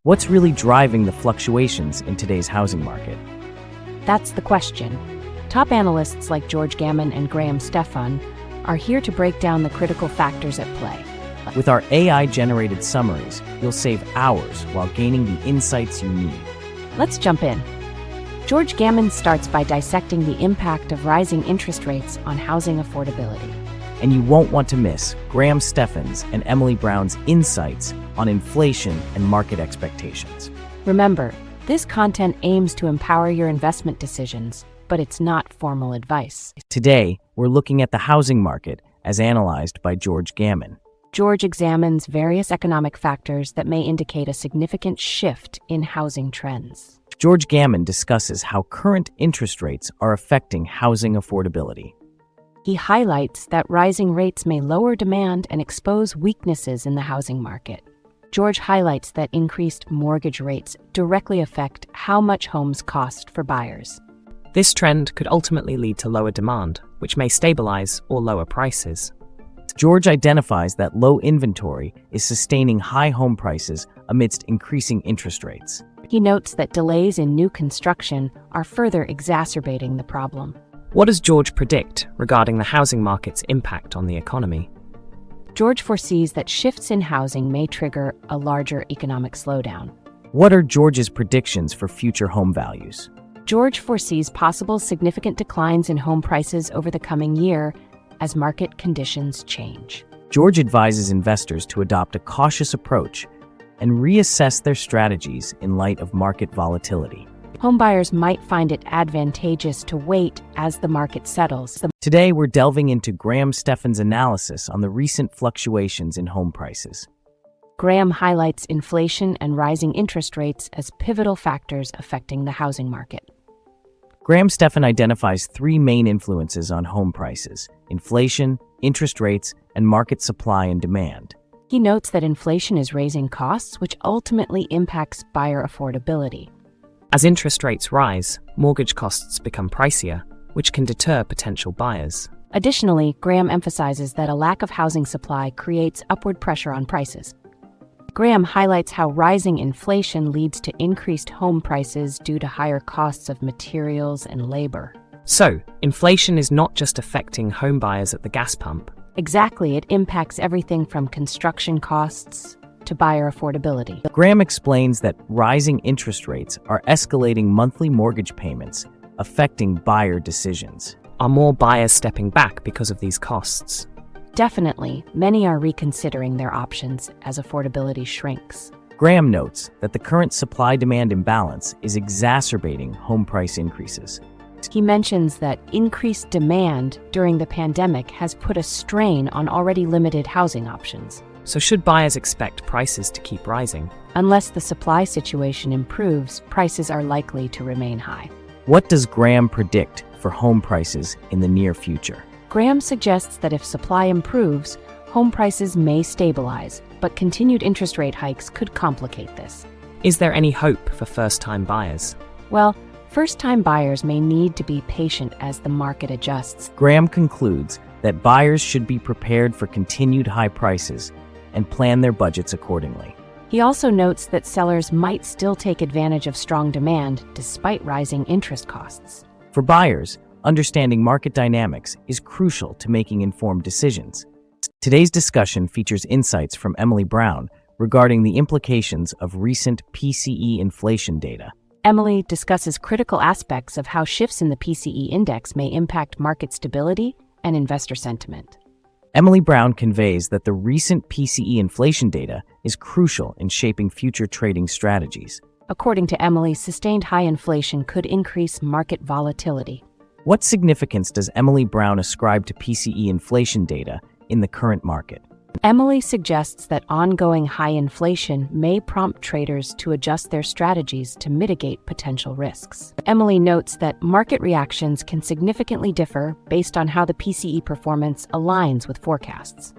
What's really driving the fluctuations in today's housing market? That's the question. Top analysts like George Gammon and Stephan are here to break down the critical factors at play. With our AI-generated summaries, you'll save hours while gaining the insights you need. Let's jump in. George Gammon starts by dissecting the impact of rising interest rates on housing affordability. And you won't want to miss Stephan's and Emily Brown's insights on inflation and market expectations. Remember, this content aims to empower your investment decisions, but it's not formal advice. Today, we're looking at the housing market as analyzed by George Gammon. George examines various economic factors that may indicate a significant shift in housing trends. George Gammon discusses how current interest rates are affecting housing affordability. He highlights that rising rates may lower demand and expose weaknesses in the housing market. George highlights that increased mortgage rates directly affect how much homes cost for buyers. This trend could ultimately lead to lower demand, which may stabilize or lower prices. George identifies that low inventory is sustaining high home prices amidst increasing interest rates. He notes that delays in new construction are further exacerbating the problem. What does George predict regarding the housing market's impact on the economy? George foresees that shifts in housing may trigger a larger economic slowdown. What are George's predictions for future home values? George foresees possible significant declines in home prices over the coming year as market conditions change. George advises investors to adopt a cautious approach and reassess their strategies in light of market volatility. Homebuyers might find it advantageous to wait as the market settles. Today, we're delving into Stephan's analysis on the recent fluctuations in home prices. Graham highlights inflation and rising interest rates as pivotal factors affecting the housing market. Stephan identifies three main influences on home prices: inflation, interest rates, and market supply and demand. He notes that inflation is raising costs, which ultimately impacts buyer affordability. As interest rates rise, mortgage costs become pricier, which can deter potential buyers. Additionally, Graham emphasizes that a lack of housing supply creates upward pressure on prices. Graham highlights how rising inflation leads to increased home prices due to higher costs of materials and labor. So, inflation is not just affecting home buyers at the gas pump. Exactly, it impacts everything from construction costs to buyer affordability. Graham explains that rising interest rates are escalating monthly mortgage payments, affecting buyer decisions. Are more buyers stepping back because of these costs? Definitely, many are reconsidering their options as affordability shrinks. Graham notes that the current supply-demand imbalance is exacerbating home price increases. He mentions that increased demand during the pandemic has put a strain on already limited housing options. So should buyers expect prices to keep rising? Unless the supply situation improves, prices are likely to remain high. What does Graham predict for home prices in the near future? Graham suggests that if supply improves, home prices may stabilize, but continued interest rate hikes could complicate this. Is there any hope for first-time buyers? Well, first-time buyers may need to be patient as the market adjusts. Graham concludes that buyers should be prepared for continued high prices and plan their budgets accordingly. He also notes that sellers might still take advantage of strong demand despite rising interest costs. For buyers, understanding market dynamics is crucial to making informed decisions. Today's discussion features insights from Emily Brown regarding the implications of recent PCE inflation data. Emily discusses critical aspects of how shifts in the PCE index may impact market stability and investor sentiment. Emily Brown conveys that the recent PCE inflation data is crucial in shaping future trading strategies. According to Emily, sustained high inflation could increase market volatility. What significance does Emily Brown ascribe to PCE inflation data in the current market? Emily suggests that ongoing high inflation may prompt traders to adjust their strategies to mitigate potential risks. Emily notes that market reactions can significantly differ based on how the PCE performance aligns with forecasts.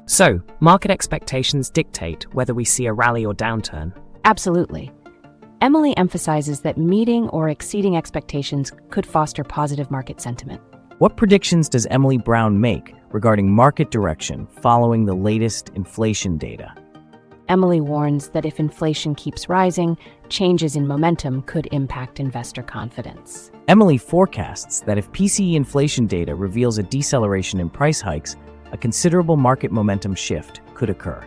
So, market expectations dictate whether we see a rally or downturn. Absolutely. Emily emphasizes that meeting or exceeding expectations could foster positive market sentiment. What predictions does Emily Brown make regarding market direction following the latest inflation data? Emily warns that if inflation keeps rising, changes in momentum could impact investor confidence. Emily forecasts that if PCE inflation data reveals a deceleration in price hikes, a considerable market momentum shift could occur.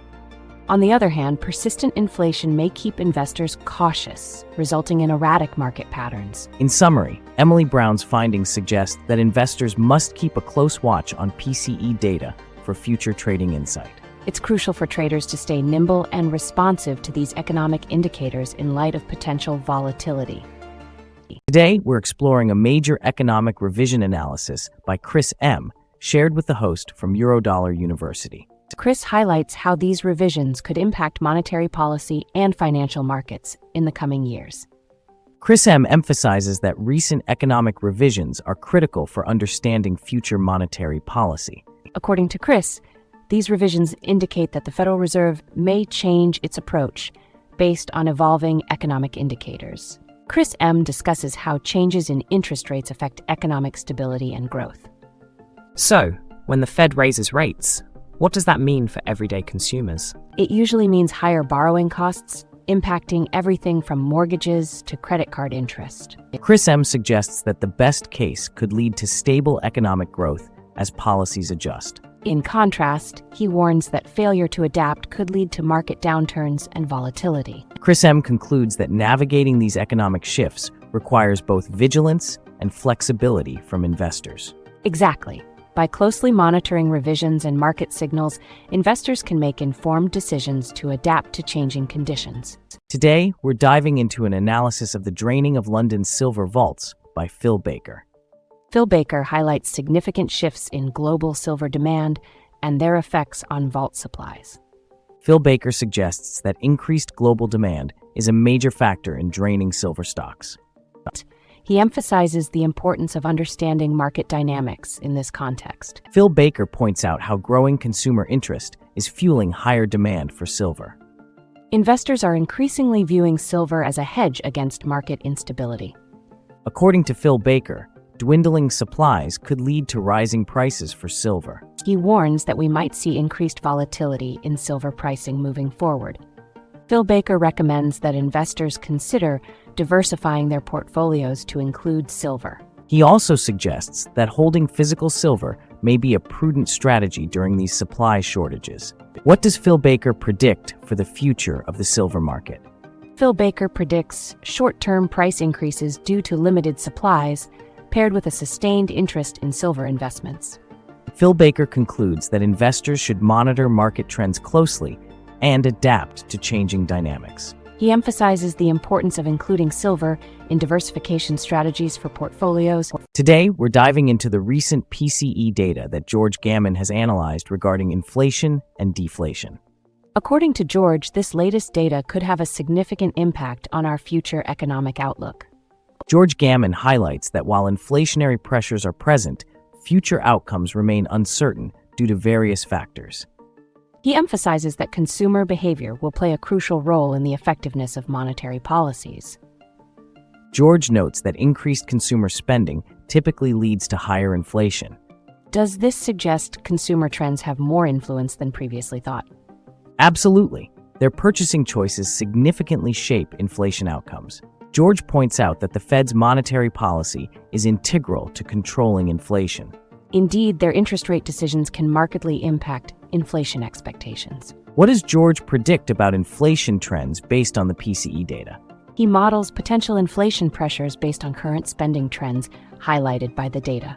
On the other hand, persistent inflation may keep investors cautious, resulting in erratic market patterns. In summary, Emily Brown's findings suggest that investors must keep a close watch on PCE data for future trading insight. It's crucial for traders to stay nimble and responsive to these economic indicators in light of potential volatility. Today, we're exploring a major economic revision analysis by Chris M., shared with the host from Eurodollar University. Chris highlights how these revisions could impact monetary policy and financial markets in the coming years. Chris M. emphasizes that recent economic revisions are critical for understanding future monetary policy. According to Chris, these revisions indicate that the Federal Reserve may change its approach based on evolving economic indicators. Chris M. discusses how changes in interest rates affect economic stability and growth. So, when the Fed raises rates, what does that mean for everyday consumers? It usually means higher borrowing costs, impacting everything from mortgages to credit card interest. Chris M. suggests that the best case could lead to stable economic growth as policies adjust. In contrast, he warns that failure to adapt could lead to market downturns and volatility. Chris M. concludes that navigating these economic shifts requires both vigilance and flexibility from investors. Exactly. By closely monitoring revisions and market signals, investors can make informed decisions to adapt to changing conditions. Today, we're diving into an analysis of the draining of London's silver vaults by Phil Baker. Phil Baker highlights significant shifts in global silver demand and their effects on vault supplies. Phil Baker suggests that increased global demand is a major factor in draining silver stocks. He emphasizes the importance of understanding market dynamics in this context. Phil Baker points out how growing consumer interest is fueling higher demand for silver. Investors are increasingly viewing silver as a hedge against market instability. According to Phil Baker, dwindling supplies could lead to rising prices for silver. He warns that we might see increased volatility in silver pricing moving forward. Phil Baker recommends that investors consider diversifying their portfolios to include silver. He also suggests that holding physical silver may be a prudent strategy during these supply shortages. What does Phil Baker predict for the future of the silver market? Phil Baker predicts short-term price increases due to limited supplies, paired with a sustained interest in silver investments. Phil Baker concludes that investors should monitor market trends closely and adapt to changing dynamics. He emphasizes the importance of including silver in diversification strategies for portfolios. Today, we're diving into the recent PCE data that George Gammon has analyzed regarding inflation and deflation. According to George, this latest data could have a significant impact on our future economic outlook. George Gammon highlights that while inflationary pressures are present, future outcomes remain uncertain due to various factors. He emphasizes that consumer behavior will play a crucial role in the effectiveness of monetary policies. George notes that increased consumer spending typically leads to higher inflation. Does this suggest consumer trends have more influence than previously thought? Absolutely. Their purchasing choices significantly shape inflation outcomes. George points out that the Fed's monetary policy is integral to controlling inflation. Indeed, their interest rate decisions can markedly impact inflation expectations. What does George predict about inflation trends based on the PCE data? He models potential inflation pressures based on current spending trends highlighted by the data.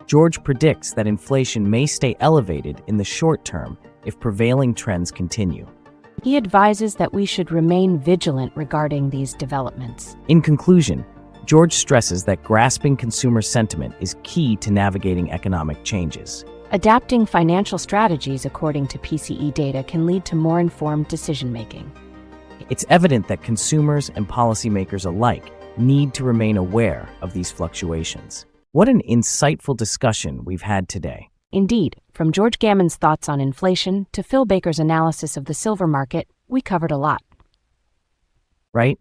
George predicts that inflation may stay elevated in the short term if prevailing trends continue. He advises that we should remain vigilant regarding these developments. In conclusion, George stresses that grasping consumer sentiment is key to navigating economic changes. Adapting financial strategies according to PCE data can lead to more informed decision-making. It's evident that consumers and policymakers alike need to remain aware of these fluctuations. What an insightful discussion we've had today. Indeed, from George Gammon's thoughts on inflation to Phil Baker's analysis of the silver market, we covered a lot. Right?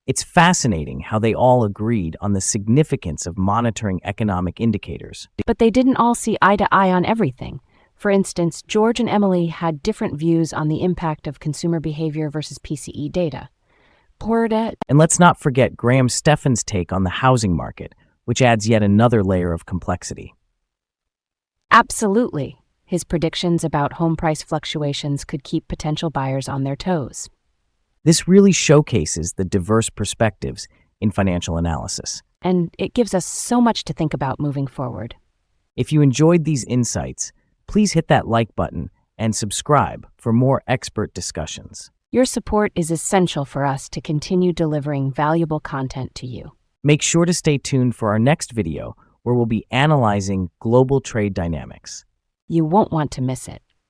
It's fascinating how they all agreed on the significance of monitoring economic indicators. But they didn't all see eye to eye on everything. For instance, George and Emily had different views on the impact of consumer behavior versus PCE data. And let's not forget Stephan's take on the housing market, which adds yet another layer of complexity. Absolutely. His predictions about home price fluctuations could keep potential buyers on their toes. This really showcases the diverse perspectives in financial analysis. And it gives us so much to think about moving forward. If you enjoyed these insights, please hit that like button and subscribe for more expert discussions. Your support is essential for us to continue delivering valuable content to you. Make sure to stay tuned for our next video, where we'll be analyzing global trade dynamics. You won't want to miss it.